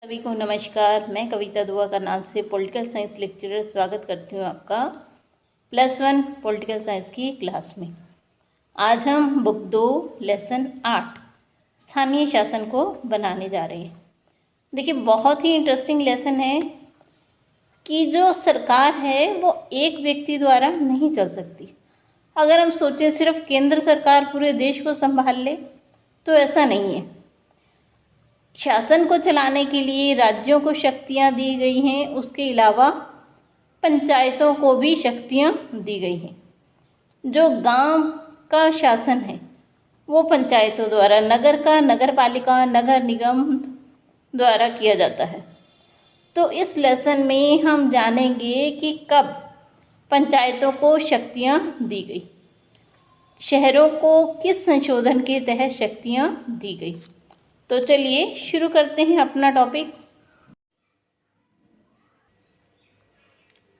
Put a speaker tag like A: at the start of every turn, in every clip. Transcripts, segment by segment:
A: सभी को नमस्कार। मैं कविता दुआ करनाल से पॉलिटिकल साइंस लेक्चरर स्वागत करती हूँ आपका +1 पॉलिटिकल साइंस की क्लास में। आज हम बुक 2 लेसन 8 स्थानीय शासन को बनाने जा रहे हैं। देखिए, बहुत ही इंटरेस्टिंग लेसन है कि जो सरकार है वो एक व्यक्ति द्वारा नहीं चल सकती। अगर हम सोचें सिर्फ केंद्र सरकार पूरे देश को संभाल ले तो ऐसा नहीं है। शासन को चलाने के लिए राज्यों को शक्तियां दी गई हैं, उसके अलावा पंचायतों को भी शक्तियां दी गई हैं। जो गांव का शासन है वो पंचायतों द्वारा, नगर का नगर पालिका, नगर निगम द्वारा किया जाता है। तो इस लेसन में हम जानेंगे कि कब पंचायतों को शक्तियां दी गई, शहरों को किस संशोधन के तहत शक्तियां दी गई। तो चलिए शुरू करते हैं अपना टॉपिक।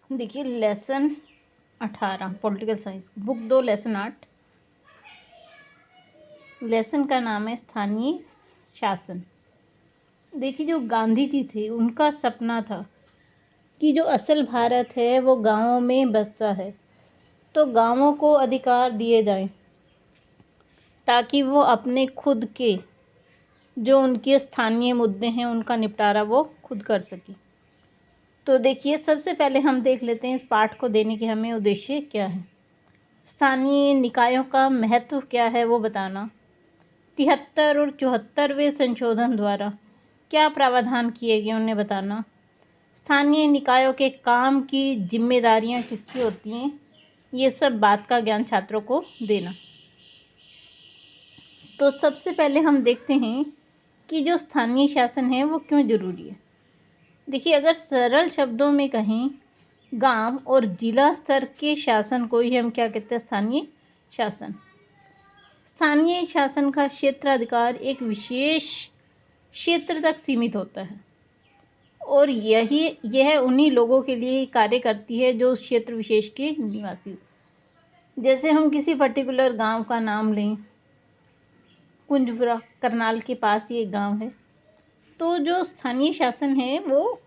A: देखिए, lesson 18 political science, book 2 lesson 8। Lesson का नाम है स्थानीय शासन। देखिए, जो गांधी जी थे उनका सपना था कि जो असल भारत है वो गांवों में बसा है, तो गांवों को अधिकार दिए जाएं ताकि वो अपने खुद के जो उनके स्थानीय मुद्दे हैं उनका निपटारा वो खुद कर सके। तो देखिए, सबसे पहले हम देख लेते हैं इस पाठ को देने के हमें उद्देश्य क्या है। स्थानीय निकायों का महत्व क्या है वो बताना। 73 और 74वें संशोधन द्वारा क्या प्रावधान किए गए उन्हें बताना। स्थानीय निकायों के काम की जिम्मेदारियां किसकी होती हैं, ये सब बात का ज्ञान छात्रों को देना। तो सबसे पहले हम देखते हैं कि जो स्थानीय शासन है वो क्यों ज़रूरी है। देखिए, अगर सरल शब्दों में कहें, गांव और जिला स्तर के शासन को ही हम क्या कहते हैं, स्थानीय शासन। स्थानीय शासन का क्षेत्राधिकार एक विशेष क्षेत्र तक सीमित होता है और यह उन्हीं लोगों के लिए कार्य करती है जो उस क्षेत्र विशेष के निवासी। जैसे हम किसी पर्टिकुलर गांव का नाम लें, कुंजपुरा करनाल के पास ये गांव है, तो जो स्थानीय शासन है वो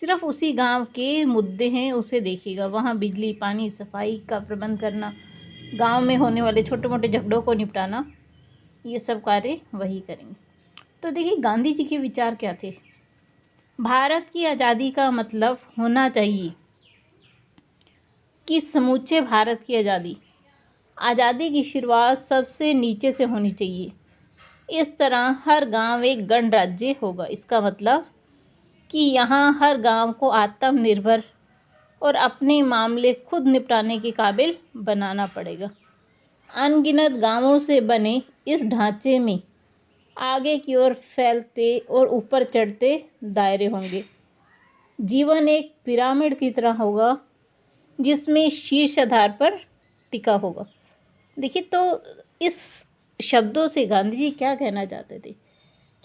A: सिर्फ उसी गांव के मुद्दे हैं उसे देखेगा। वहाँ बिजली, पानी, सफाई का प्रबंध करना, गांव में होने वाले छोटे मोटे झगड़ों को निपटाना, ये सब कार्य वही करेंगे। तो देखिए, गांधी जी के विचार क्या थे। भारत की आज़ादी का मतलब होना चाहिए कि समूचे भारत की आज़ादी की शुरुआत सबसे नीचे से होनी चाहिए। इस तरह हर गांव एक गणराज्य होगा। इसका मतलब कि यहाँ हर गांव को आत्मनिर्भर और अपने मामले खुद निपटाने के काबिल बनाना पड़ेगा। अनगिनत गांवों से बने इस ढांचे में आगे की ओर फैलते और ऊपर चढ़ते दायरे होंगे। जीवन एक पिरामिड की तरह होगा जिसमें शीर्ष आधार पर टिका होगा। देखिए, तो इस शब्दों से गांधी जी क्या कहना चाहते थे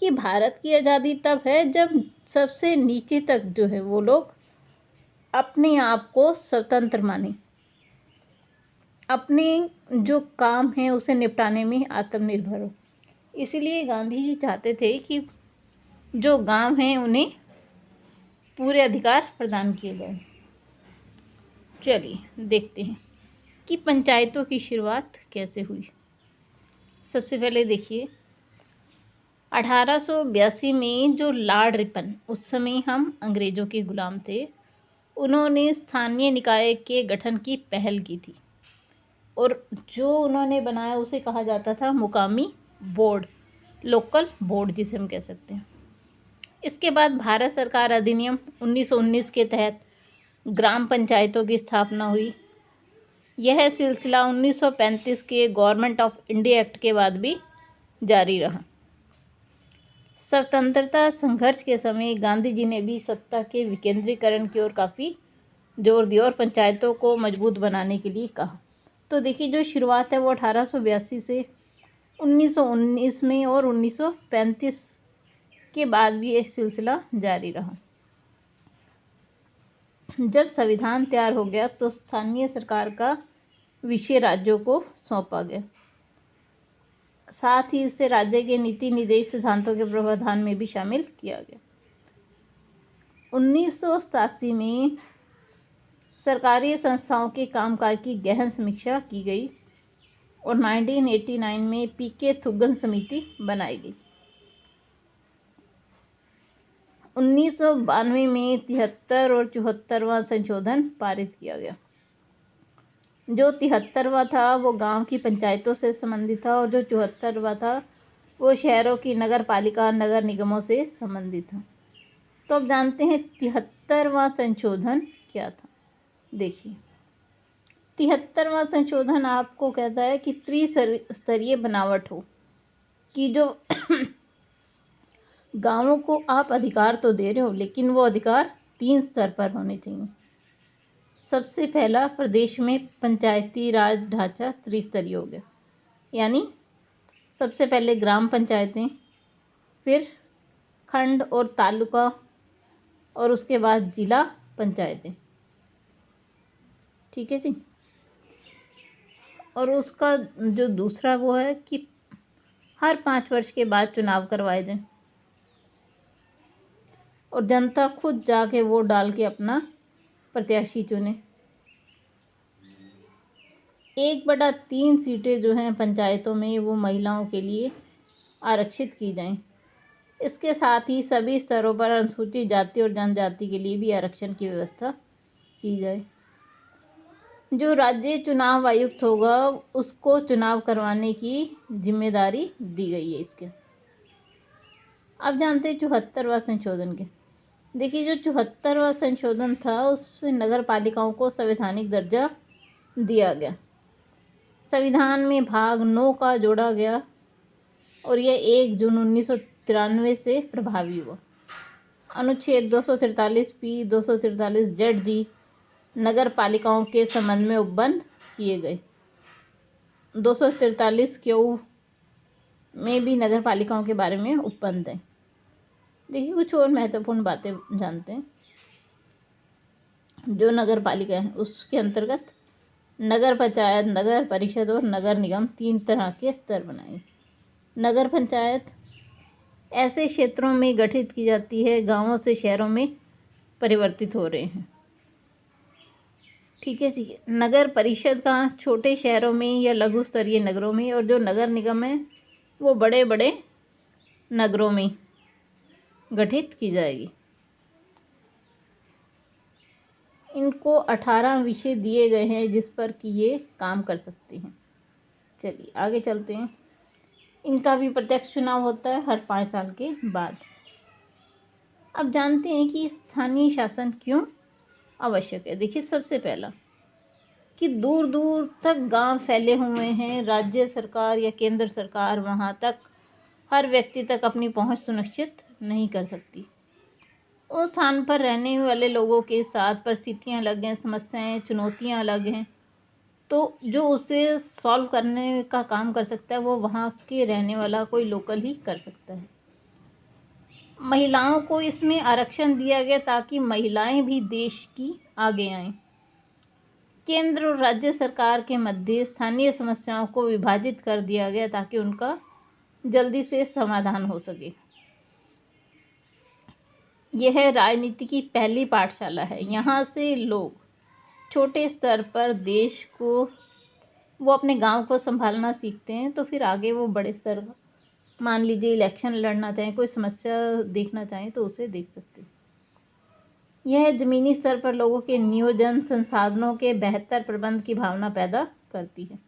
A: कि भारत की आज़ादी तब है जब सबसे नीचे तक जो है वो लोग अपने आप को स्वतंत्र माने, अपने जो काम है उसे निपटाने में आत्मनिर्भर हो। इसीलिए गांधी जी चाहते थे कि जो गांव हैं उन्हें पूरे अधिकार प्रदान किए जाए। चलिए देखते हैं कि पंचायतों की शुरुआत कैसे हुई। सबसे पहले देखिए, 1882 में जो लॉर्ड रिपन, उस समय हम अंग्रेज़ों के गुलाम थे, उन्होंने स्थानीय निकाय के गठन की पहल की थी और जो उन्होंने बनाया उसे कहा जाता था मुकामी बोर्ड, लोकल बोर्ड जिसे हम कह सकते हैं। इसके बाद भारत सरकार अधिनियम 1919 के तहत ग्राम पंचायतों की स्थापना हुई। यह सिलसिला 1935 के गवर्नमेंट ऑफ इंडिया एक्ट के बाद भी जारी रहा। स्वतंत्रता संघर्ष के समय गांधी जी ने भी सत्ता के विकेंद्रीकरण की ओर काफ़ी जोर दिया और पंचायतों को मजबूत बनाने के लिए कहा। तो देखिए, जो शुरुआत है वो 1882 से 1919 में और 1935 के बाद भी यह सिलसिला जारी रहा। जब संविधान तैयार हो गया तो स्थानीय सरकार का विषय राज्यों को सौंपा गया। साथ ही इससे राज्य के नीति निर्देश सिद्धांतों के प्रावधान में भी शामिल किया गया। 1987 में सरकारी संस्थाओं के कामकाज की गहन समीक्षा की गई और 1989 में पीके थुगन समिति बनाई गई। 1992 में 73 और 74वां संशोधन पारित किया गया। जो 73वां था वो गांव की पंचायतों से संबंधित था और जो 74वां था वो शहरों की नगर पालिका नगर निगमों से संबंधित था। तो अब जानते हैं 73वां संशोधन क्या था। देखिए 73वां संशोधन आपको कहता है कि त्रिस्तरीय बनावट हो, कि जो गांवों को आप अधिकार तो दे रहे हो लेकिन वो अधिकार 3 स्तर पर होने चाहिए। सबसे पहला, प्रदेश में पंचायती राज ढांचा त्रिस्तरीय हो गया, यानी सबसे पहले ग्राम पंचायतें, फिर खंड और तालुका और उसके बाद जिला पंचायतें। ठीक है जी। और उसका जो दूसरा वो है कि हर 5 वर्ष के बाद चुनाव करवाए जाएं और जनता खुद जाके वोट डाल के अपना प्रत्याशी चुने। 1/3 सीटें जो हैं पंचायतों में वो महिलाओं के लिए आरक्षित की जाएं। इसके साथ ही सभी स्तरों पर अनुसूचित जाति और जनजाति के लिए भी आरक्षण की व्यवस्था की जाए। जो राज्य चुनाव आयुक्त होगा उसको चुनाव करवाने की जिम्मेदारी दी गई है इसके। अब जानते हैं 74वां संशोधन के। देखिए जो 74वां संशोधन था उसमें नगर पालिकाओं को संवैधानिक दर्जा दिया गया। संविधान में भाग 9 का जोड़ा गया और यह 1 जून 1993 से प्रभावी हुआ। अनुच्छेद 243 P 243 ZG नगर पालिकाओं के संबंध में उपबंध किए गए। 243 Q में भी नगर पालिकाओं के बारे में उपबंध है। देखिए कुछ और महत्वपूर्ण बातें जानते हैं। जो नगर पालिका है उसके अंतर्गत नगर पंचायत, नगर परिषद और नगर निगम 3 तरह के स्तर बनाए। नगर पंचायत ऐसे क्षेत्रों में गठित की जाती है गांवों से शहरों में परिवर्तित हो रहे हैं। ठीक है जी। नगर परिषद का छोटे शहरों में या लघु स्तरीय नगरों में, और जो नगर निगम है वो बड़े बड़े नगरों में गठित की जाएगी। इनको 18 विषय दिए गए हैं जिस पर कि ये काम कर सकते हैं। चलिए आगे चलते हैं। इनका भी प्रत्यक्ष चुनाव होता है हर 5 साल के बाद। अब जानते हैं कि स्थानीय शासन क्यों आवश्यक है। देखिए सबसे पहला कि दूर दूर तक गांव फैले हुए हैं, राज्य सरकार या केंद्र सरकार वहां तक हर व्यक्ति तक अपनी पहुंच सुनिश्चित नहीं कर सकती। उस स्थान पर रहने वाले लोगों के साथ परिस्थितियां अलग हैं, समस्याएं चुनौतियां अलग हैं। तो जो उसे सॉल्व करने का काम कर सकता है वो वहाँ के रहने वाला कोई लोकल ही कर सकता है। महिलाओं को इसमें आरक्षण दिया गया ताकि महिलाएं भी देश की आगे आएं। केंद्र और राज्य सरकार के मध्य स्थानीय समस्याओं को विभाजित कर दिया गया ताकि उनका जल्दी से समाधान हो सके। यह राजनीति की पहली पाठशाला है। यहाँ से लोग छोटे स्तर पर देश को, वो अपने गांव को संभालना सीखते हैं, तो फिर आगे वो बड़े स्तर, मान लीजिए इलेक्शन लड़ना चाहें, कोई समस्या देखना चाहें तो उसे देख सकते हैं। यह ज़मीनी स्तर पर लोगों के नियोजन, संसाधनों के बेहतर प्रबंध की भावना पैदा करती है।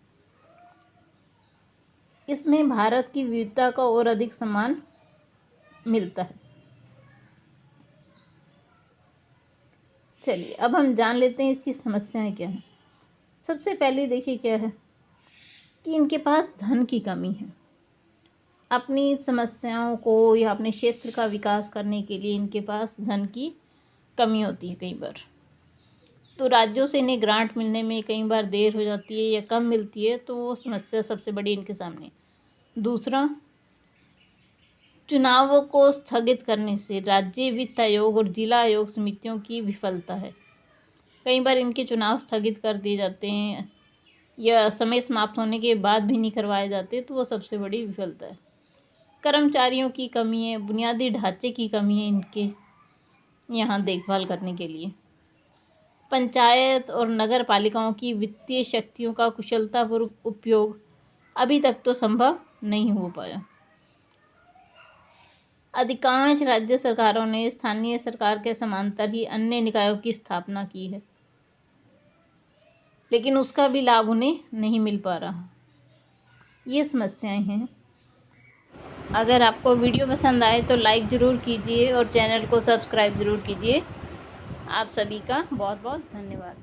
A: इसमें भारत की विविधता का और अधिक सम्मान मिलता है। चलिए अब हम जान लेते हैं इसकी समस्याएं क्या हैं। सबसे पहले देखिए क्या है कि इनके पास धन की कमी है। अपनी समस्याओं को या अपने क्षेत्र का विकास करने के लिए इनके पास धन की कमी होती है कई बार। तो राज्यों से इन्हें ग्रांट मिलने में कई बार देर हो जाती है या कम मिलती है, तो वो समस्या सबसे बड़ी इनके सामने। दूसरा, चुनावों को स्थगित करने से राज्य वित्त आयोग और जिला आयोग समितियों की विफलता है। कई बार इनके चुनाव स्थगित कर दिए जाते हैं या समय समाप्त होने के बाद भी नहीं करवाए जाते, तो वो सबसे बड़ी विफलता है। कर्मचारियों की कमी है, बुनियादी ढांचे की कमी है इनके। यहाँ देखभाल करने के लिए। पंचायत और नगर पालिकाओं की वित्तीय शक्तियों का कुशलतापूर्वक उपयोग अभी तक तो संभव नहीं हो पाया। अधिकांश राज्य सरकारों ने स्थानीय सरकार के समांतर ही अन्य निकायों की स्थापना की है, लेकिन उसका भी लाभ उन्हें नहीं मिल पा रहा। ये समस्याएं हैं। अगर आपको वीडियो पसंद आए तो लाइक ज़रूर कीजिए और चैनल को सब्सक्राइब ज़रूर कीजिए। आप सभी का बहुत बहुत धन्यवाद।